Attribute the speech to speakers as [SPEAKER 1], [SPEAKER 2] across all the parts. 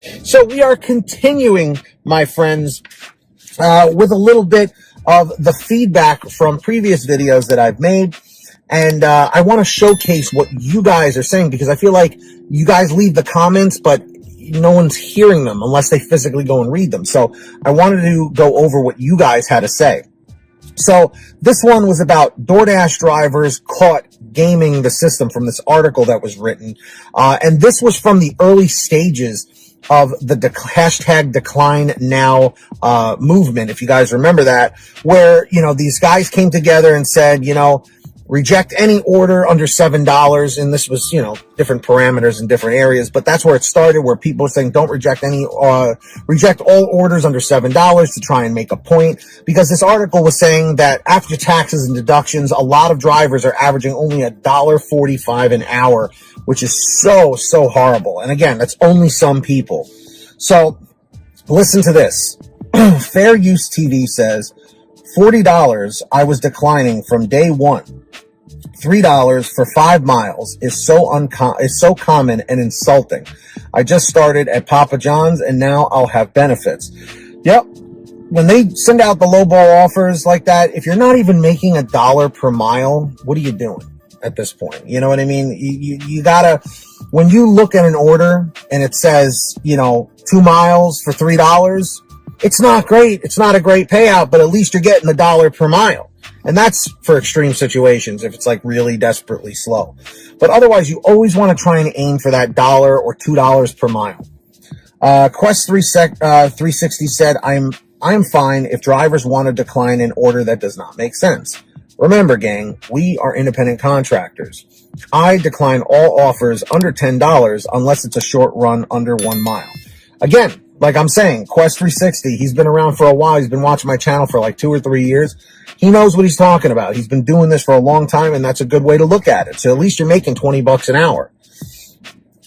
[SPEAKER 1] So we are continuing, my friends, with a little bit of the feedback from previous videos that I've made. And I want to showcase what you guys are saying, because I feel like you guys leave the comments, but no one's hearing them unless they physically go and read them. So I wanted to go over what you guys had to say. So this one was about DoorDash drivers caught gaming the system, from this article that was written. And this was from the early stages of the hashtag decline now movement, if you guys remember that, where, you know, these guys came together and said, you know, reject any order under $7. And this was, you know, different parameters in different areas, but that's where it started, where people were saying don't reject any, reject all orders under $7 to try and make a point. Because this article was saying that after taxes and deductions, a lot of drivers are averaging only $1.45 an hour, which is so horrible. And again, that's only some people. So listen to this. Fair Use TV says, $40 I was declining from day one. $3 for 5 miles is so common and insulting. I just started at Papa John's and now I'll have benefits. Yep. When they send out the lowball offers like that, if you're not even making $1 per mile, what are you doing at this point? You know what I mean? You gotta, when you look at an order and it says, you know, 2 miles for $3, it's not great. It's not a great payout, but at least you're getting $1 per mile. And that's for extreme situations, if it's like really desperately slow. But otherwise, you always want to try and aim for that $1 or $2 per mile. Quest 360 said, I'm fine if drivers want to decline an order that does not make sense. Remember, gang, we are independent contractors. I decline all offers under $10 unless it's a short run under 1 mile. Again, like I'm saying, Quest 360, he's been around for a while. He's been watching my channel for like 2 or 3 years. He knows what he's talking about. He's been doing this for a long time, and that's a good way to look at it. So at least you're making $20 an hour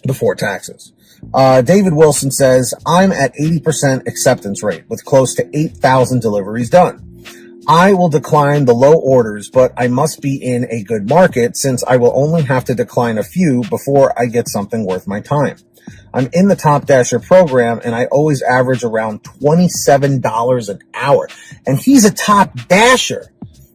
[SPEAKER 1] before taxes. David Wilson says, I'm at 80% acceptance rate with close to 8,000 deliveries done. I will decline the low orders, but I must be in a good market since I will only have to decline a few before I get something worth my time. I'm in the Top Dasher program, and I always average around $27 an hour. And he's a Top Dasher.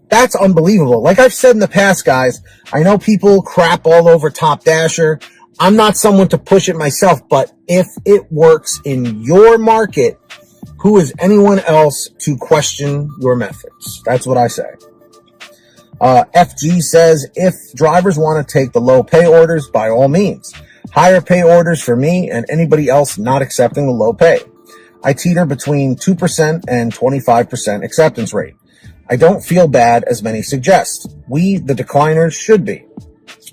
[SPEAKER 1] That's unbelievable. Like I've said in the past, guys, I know people crap all over Top Dasher. I'm not someone to push it myself, but if it works in your market, who is anyone else to question your methods? That's what I say. FG says, if drivers want to take the low pay orders, by all means. Higher pay orders for me and anybody else not accepting the low pay. I teeter between 2% and 25% acceptance rate. I don't feel bad as many suggest. We, the decliners, should be.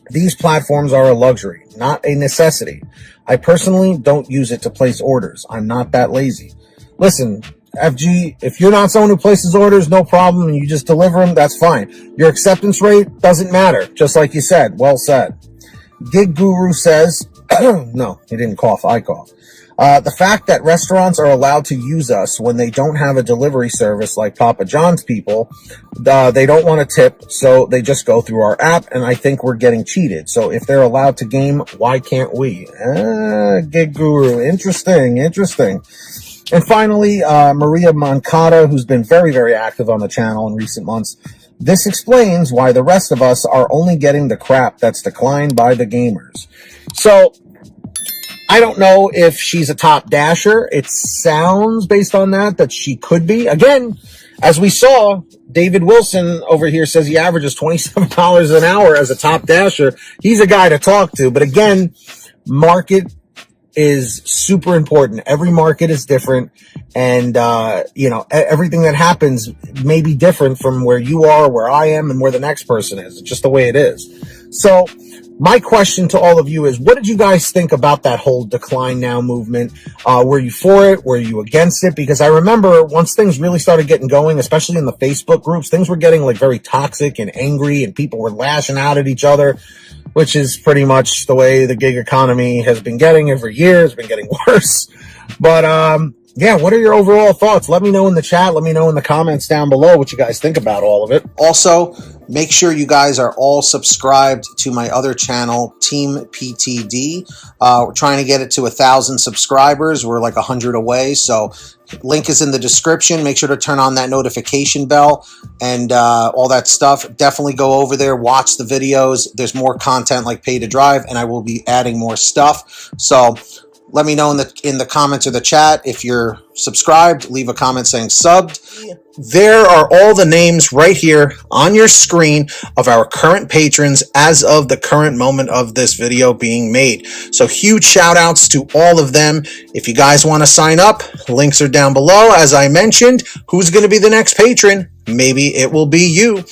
[SPEAKER 1] These platforms are a luxury, not a necessity. I personally don't use it to place orders. I'm not that lazy. Listen, FG, if you're not someone who places orders, no problem, and you just deliver them, that's fine. Your acceptance rate doesn't matter, just like you said. Well said. Gig Guru says, no, he didn't cough, I cough. The fact that restaurants are allowed to use us when they don't have a delivery service like Papa John's people, they don't want to tip, so they just go through our app, and I think we're getting cheated. So if they're allowed to game, why can't we? Gig Guru, interesting. And finally, Maria Moncada, who's been very active on the channel in recent months. This explains why the rest of us are only getting the crap that's declined by the gamers. So, I don't know if she's a Top Dasher. It sounds, based on that she could be. Again, as we saw, David Wilson over here says he averages $27 an hour as a Top Dasher. He's a guy to talk to. But again, market is super important. Every market is different. And, you know, everything that happens may be different from where you are, where I am, and where the next person is. It's just the way it is. So my question to all of you is, what did you guys think about that whole decline now movement? Were you for it? Were you against it? Because I remember once things really started getting going, especially in the Facebook groups, things were getting like very toxic and angry, and people were lashing out at each other, which is pretty much the way the gig economy has been getting every year. It's been getting worse. But, yeah, what are your overall thoughts? Let me know in the chat. Let me know in the comments down below what you guys think about all of it. Also, Make sure you guys are all subscribed to my other channel, Team PTD. We're trying to get it to 1,000 subscribers. We're like 100 away. So link is in the description. Make sure to turn on that notification bell and all that stuff. Definitely go over there, watch the videos. There's more content like Pay to Drive, and I will be adding more stuff. So let me know in the comments or the chat if you're subscribed. Leave a comment saying subbed. There are all the names right here on your screen of our current patrons as of the current moment of this video being made. So huge shout outs to all of them. If you guys want to sign up, links are down below. As I mentioned, who's going to be the next patron? Maybe it will be you.